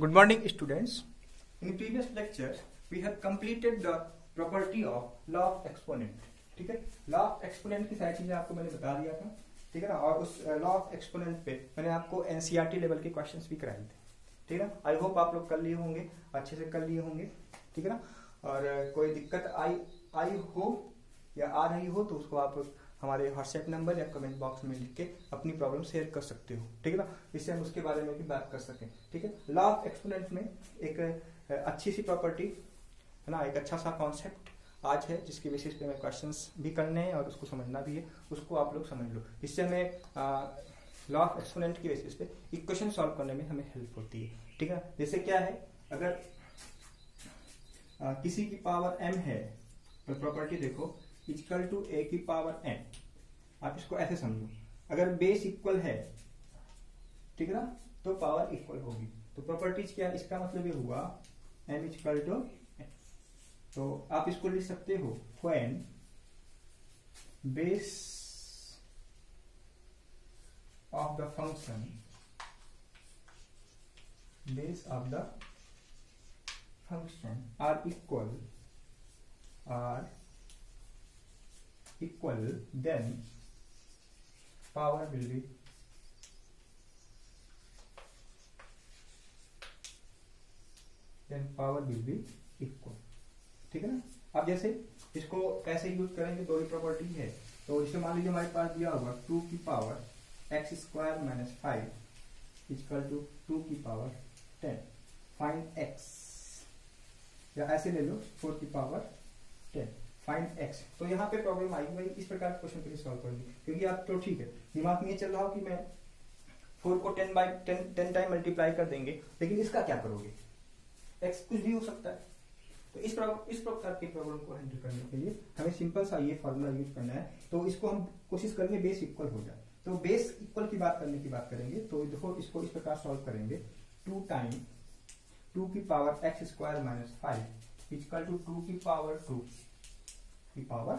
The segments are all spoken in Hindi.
Good morning, students. In previous lecture, we have completed the property of law of exponent. ठीक है, लॉ ऑफ एक्सपोनेंट की सारी चीजें आपको मैंने बता दिया था, ठीक है ना। और उस लॉ ऑफ एक्सपोनेंट पे मैंने आपको एनसीईआरटी लेवल के क्वेश्चंस भी कराए थे, ठीक है ना। आई होप आप लोग कर लिए होंगे, अच्छे से कर लिए होंगे, ठीक है ना। और कोई दिक्कत आई हो या आ रही हो तो उसको आप हमारे व्हाट्सएप नंबर या कमेंट बॉक्स में लिख के अपनी प्रॉब्लम शेयर कर सकते हो, ठीक है ना। इससे हम उसके बारे में भी बात कर सकें, ठीक है। लॉ ऑफ एक्सपोनेंट में एक अच्छी सी प्रॉपर्टी है ना, एक अच्छा सा कॉन्सेप्ट आज है जिसकी बेसिस पे हमें क्वेश्चंस भी करने हैं और उसको समझना भी है, उसको आप लोग समझ लो। इससे हमें लॉ ऑफ एक्सपोनेंट की बेसिस पे इक्वेशन सॉल्व करने में हमें हेल्प होती है, ठीक है। जैसे क्या है, अगर किसी की पावर m है तो प्रॉपर्टी देखो इक्वल टू a की पावर n। आप इसको ऐसे समझो, अगर बेस इक्वल है, ठीक है ना, तो पावर इक्वल होगी। तो प्रॉपर्टीज क्या है, इसका मतलब ये हुआ m इक्वल टू n। तो आप इसको लिख सकते हो when base of the function are equal then power will be equal, ठीक है ना। अब जैसे इसको कैसे यूज करेंगे, दो ही प्रॉपर्टी है। तो इसे मान लीजिए हमारे पास दिया होगा 2 की power x square minus 5 equal to 2 की पावर 10। फाइंड एक्स, या ऐसे ले लो 4 की पावर 10, फाइंड एक्स। तो यहाँ पे प्रॉब्लम आएगी भाई, इस प्रकार क्वेश्चन के सॉल्व करेंगे, क्योंकि आप तो ठीक है दिमाग में ये चल रहा हो कि मैं 4 को 10 टाइम मल्टीप्लाई कर देंगे, लेकिन इसका क्या करोगे, एक्स कुछ भी हो सकता है। तो इस प्रकार के प्रॉब्लम को हैंडल करने के लिए हमें सिंपल सा ये फॉर्मूला यूज करना है। तो इसको हम कोशिश करेंगे बेस इक्वल हो जाए। तो बेस इक्वल की बात करने की बात करेंगे तो देखो इसको इस प्रकार सॉल्व करेंगे, 2 टाइम 2 की power x square minus 5 equal to 2 की पावर 2 की पावर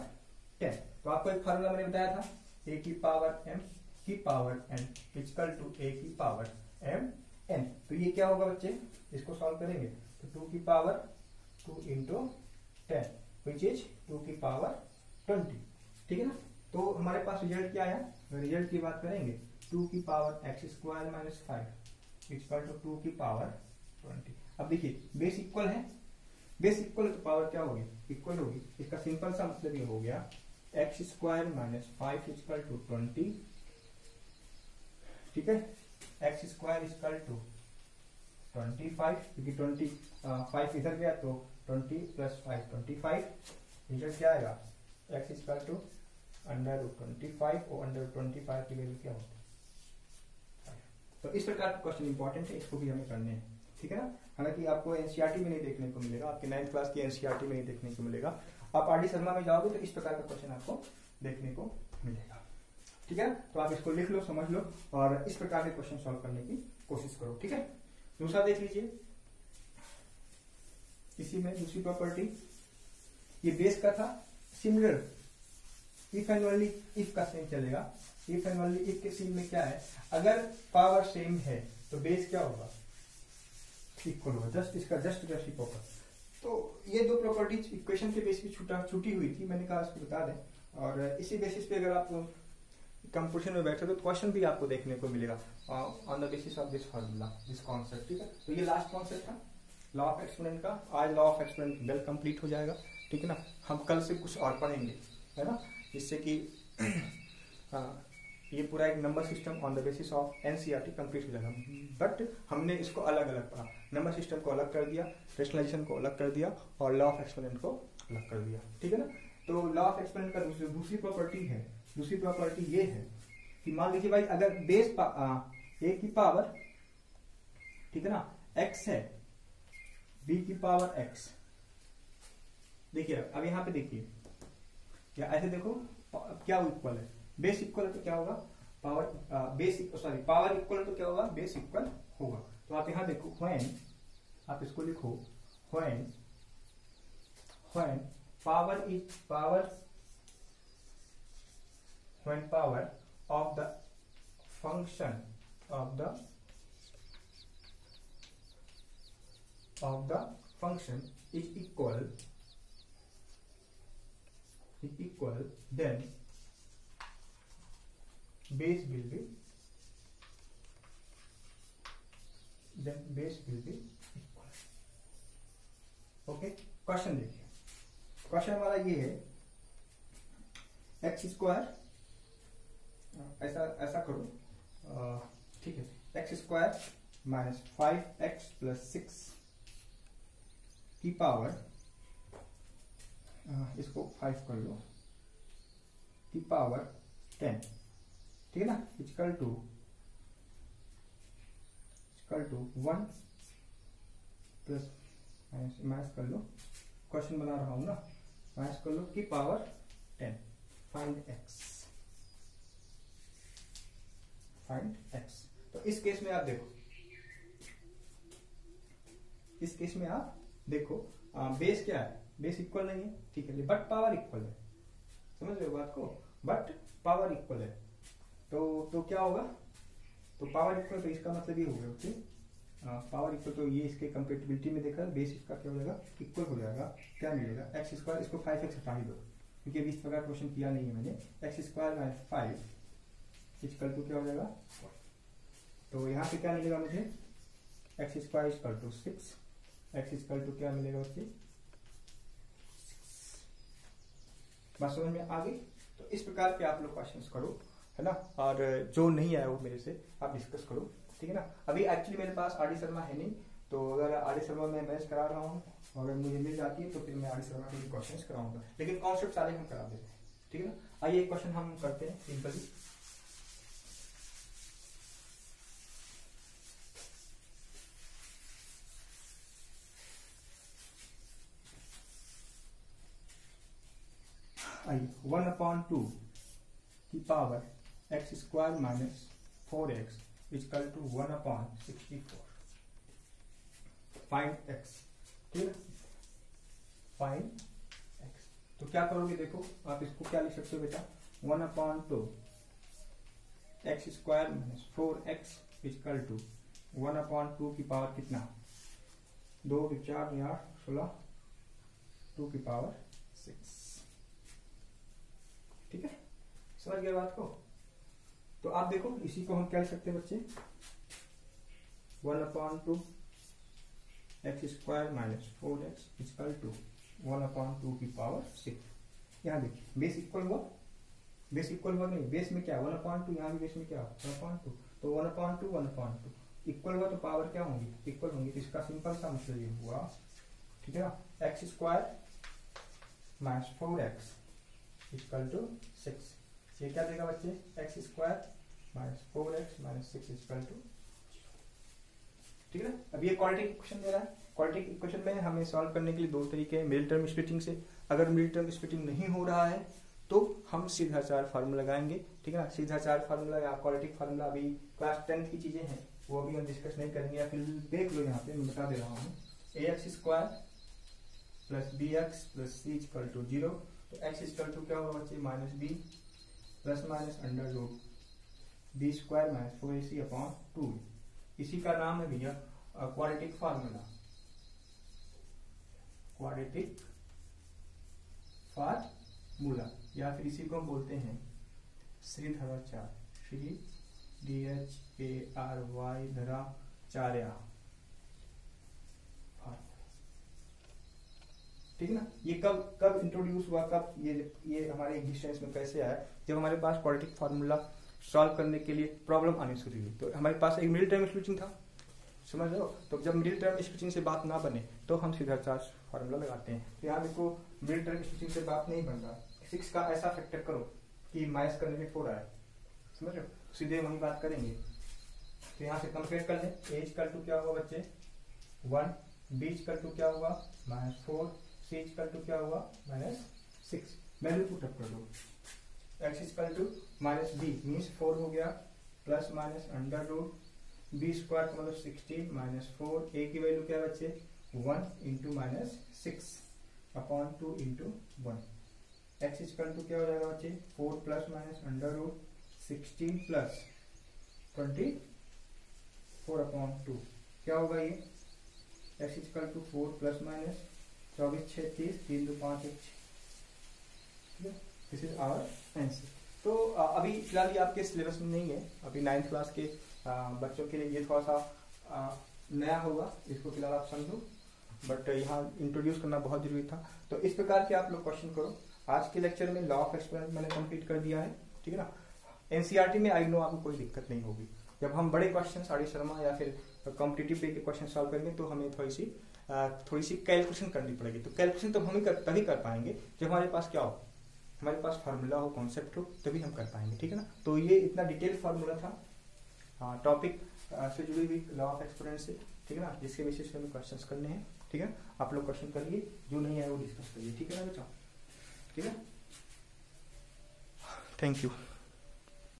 10। तो आपको एक फार्मूला मैंने बताया था, a की पावर m की power n equal to a की पावर m n। तो ये क्या होगा बच्चे, इसको सॉल्व करेंगे तो 2 की पावर 2 इंटू 10 विच इज 2 की पावर 20, ठीक है ना। तो हमारे पास रिजल्ट क्या आया, रिजल्ट की बात करेंगे 2 की power x square minus 5 equal to 2 की पावर 20। अब देखिए बेस इक्वल है, बेस इक्वल तो पावर क्या होगी, इक्वल होगी। इसका सिंपल सा मतलब ये हो गया x square minus 5 equal to 20, ठीक है। एक्स स्क्वायर इक्वल टू 25, क्योंकि 25 इधर गया तो 20 प्लस 5 25। रिजल्ट क्या आएगा, x equal to under root 25 और अंडर 25 की वैल्यू क्या होती है। तो इस प्रकार का क्वेश्चन इंपॉर्टेंट है, इसको भी हमें करने हैं, ठीक है ना। हालांकि आपको एनसीईआरटी में नहीं देखने को मिलेगा, आपके 9th क्लास की एनसीईआरटी में नहीं देखने को मिलेगा। आप आर डी शर्मा में जाओगे तो इस प्रकार का क्वेश्चन आपको देखने को मिलेगा, ठीक है। तो आप इसको लिख लो, समझ लो और इस प्रकार के क्वेश्चन सॉल्व करने की कोशिश करो, ठीक है। दूसरा देख लीजिए, इसी में दूसरी प्रॉपर्टी, ये बेस का था। Similar if and only if का सेम चलेगा। इफ एंड ओनली इफ के सीन में क्या है, अगर पावर सेम है तो बेस क्या होगा, इक्वल होगा। जस्ट इसका जस्ट रेसिप्रोकल। तो ये दो प्रॉपर्टीज इक्वेशन के बेस पे छूटी हुई थी, मैंने कहा इसको बता दें। और इसी बेसिस पे अगर आप कंप्यूटेशन में बैठे तो क्वेश्चन भी आपको देखने को मिलेगा on the basis of this formula, this concept, ठीक है। तो ये लास्ट कॉन्सेप्ट था लॉ ऑफ एक्सपोनेंट का। आज law of exponent well complete हो जाएगा, ठीक है ना। हम कल से कुछ और पढ़ेंगे, है ना, जिससे कि ये पूरा एक number system on the basis of NCERT complete हो जाएगा। बट हमने इसको अलग अलग पढ़ा, नंबर सिस्टम को अलग कर दिया, रेशनलाइजेशन को अलग कर दिया और लॉ ऑफ एक्सपोनेंट को अलग कर दिया, ठीक है ना। तो लॉ ऑफ एक्सपोनेंट का दूसरी प्रॉपर्टी है, दूसरी प्रॉपर्टी ये है कि मान लीजिए भाई अगर बेस a की पावर, ठीक है ना, x है, b की पावर x। देखिए अब यहाँ पे देखिए, या ऐसे देखो क्या इक्वल है, बेस इक्वल है तो क्या होगा, पावर पावर इक्वल है तो क्या होगा, बेस इक्वल होगा। तो आप यहाँ देखो when, आप इसको लिखो when power of the function of the of the function is equal, then base will be equal. Okay, question देखिए, क्वेश्चन हमारा ये है एक्स स्क्वायर, ऐसा करो, ठीक है, x square minus 5x plus 6 की पावर, इसको 5 कर लो, की पावर 10, ठीक है ना, इक्वल टू 1 प्लस माइनस कर लो, क्वेश्चन बना रहा हूं ना, माइनस कर लो की पावर 10, फाइंड x। तो इस केस में आप देखो, बेस क्या है, बेस इक्वल नहीं है, ठीक है, बट पावर इक्वल है, समझ रहे हो बात को, बट पावर इक्वल है, तो क्या होगा, तो पावर इक्वल, तो इसका मतलब ये हो गया, ओके, पावर इक्वल, तो ये इसके कंपेटिबिलिटी में देखा, बेस इसका क्या हो जाएगा, इक्वल हो जाएगा, क्या मिलेगा, एक्स स्क्वायर, इसको 5x हटा ही दो, क्योंकि अभी इस प्रकार क्वेश्चन किया नहीं है मैंने, x square minus 5 equal to क्या हो जाएगा, तो यहाँ पे क्या मिलेगा मुझे, x square equal to 6, x equal to क्या मिलेगा उससे, बात समझ में आ गई। तो इस प्रकार के आप लोग क्वेश्चंस करो, है ना, और जो नहीं आया वो मेरे से आप डिस्कस करो, ठीक है ना। अभी एक्चुअली मेरे पास आर डी शर्मा है नहीं, तो अगर आर डी शर्मा मैं मैच करा रहा हूँ, अगर मुझे मिल जाती है तो फिर मैं आर डी शर्मा के क्वेश्चंस कराऊंगा, लेकिन कॉन्सेप्ट सारे हम करा देते हैं, ठीक है ना। आइए क्वेश्चन हम करते हैं सिंपली। आइए 1/2 की power x square minus 4x equal to 1/64, find x, ठीक है, फाइंड x। तो क्या करोगे, देखो आप इसको क्या लिख सकते हो बेटा, 1/2 x square minus 4x equal to 1/2 की पावर कितना, 2 4 8 16, 2 की पावर 6, ठीक है, समझ गए बात को। तो आप देखो इसी को हम क्या लिख सकते हैं बच्चे, 1/2 x square minus 4x equal to 1/2 की पावर 6। यहाँ देखिए बेस इक्वल हुआ, बेस इक्वल हुआ नहीं, बेस में क्या 1/2, यहाँ भी बेस में क्या 1/2, तो 1/2 इक्वल हुआ, तो पावर क्या होंगी, इक्वल होंगी, तो इसका सिंपल सा मतलब ये हुआ, ठीक है ना, x square minus 4x equal to 6, ये क्या देगा बच्चे, x square minus 4x minus 6 equal to, ठीक है ना। अब ये क्वाड्रेटिक इक्वेशन दे रहा है, क्वाड्रेटिक इक्वेशन में हमें सॉल्व करने के लिए दो तरीके हैं, मिडिल टर्म स्प्लिटिंग से, अगर मिडिल टर्म स्प्लिटिंग नहीं हो रहा है तो हम सीधा चार फार्मूला लगाएंगे, ठीक है ना, सीधा चार फार्मूला या क्वाड्रेटिक फार्मूला अभी क्लास 10 की चीजें हैं, वो अभी हम डिस्कस नहीं करेंगे, या फिर देख लो यहाँ पे मैं बता दे रहा हूँ, ax square plus bx plus c equal to 0, तो x इक्वल टू क्या होगा बच्चे, minus b plus minus under root b square minus 4ac upon 2, इसी का नाम है भैया क्वाड्रेटिक फार्मूला, क्वाड्रेटिक फार्मूला, या फिर इसी को हम बोलते हैं श्रीधराचार्य, श्री DHARY धराचार्य, ठीक है ना। ये कब इंट्रोड्यूस हुआ, कब ये हमारे एग्जिस्टेंस में कैसे आया, जब हमारे पास क्वाड्रेटिक फार्मूला सॉल्व करने के लिए प्रॉब्लम आनी शुरू हुई, तो हमारे पास एक मिडिल टर्म स्प्लिटिंग था, समझ रहे हो, तो जब मिडिल टर्म स्प्लिटिंग से बात ना बने तो हम सीधा चार्ज फार्मूला लगाते हैं। तो यहाँ देखो मिडिल टर्म स्प्लिटिंग से बात नहीं बन रहा, 6 का ऐसा फैक्टर करो कि माइनस करने में 4 आए, समझ रहे हो, सीधे वही बात करेंगे। तो यहाँ से कंपेयर कर लें, a इक्वल टू क्या हुआ बच्चे 1, b इक्वल टू क्या हुआ -4, c इक्वल टू क्या हुआ -6, वैल्यू पुट अप कर दो, x equal to -b means 4 हो गया, plus minus under root b square का मतलब 16 माइनस 4, a की वैल्यू क्या है बच्चे 1 into minus 6 upon 2 into 1, x equal to क्या हो जाएगा बच्चे 4 plus minus under root 16 plus 24 upon 2, क्या होगा ये x equal to 4 plus minus 24 6 30 3 2 5 1 6। This is our answer. तो अभी फिलहाल ये आपके सिलेबस में नहीं है, अभी 9th क्लास के बच्चों के लिए ये थोड़ा सा नया होगा, इसको फिलहाल आप समझो, बट यहाँ इंट्रोड्यूस करना बहुत जरूरी था। तो इस प्रकार के आप लोग क्वेश्चन करो। आज के लेक्चर में लॉ ऑफ एक्सपेरिमेंट मैंने कंप्लीट कर दिया है, ठीक है ना। एनसीईआरटी में आई नो आपको कोई दिक्कत नहीं होगी। जब हम बड़े क्वेश्चन आर शर्मा या फिर कॉम्पिटिटिव पे के क्वेश्चन सॉल्व करेंगे तो हमें थोड़ी सी कैलकुलेशन करनी पड़ेगी। तो कैलकुलेशन तो हम ही तभी कर पाएंगे जब हमारे पास क्या हो, हमारे पास फार्मूला हो, कॉन्सेप्ट हो, तभी हम कर पाएंगे, ठीक है ना। तो ये इतना डिटेल फार्मूला था टॉपिक से जुड़ी हुई लॉ ऑफ एक्सपेरिमेंट से, ठीक है ना, जिसके बेसिस पे हमें क्वेश्चंस करने हैं, ठीक है। आप लोग क्वेश्चन करिए, जो नहीं है वो डिस्कस करिए, ठीक है ना बच्चों, ठीक है। Thank you.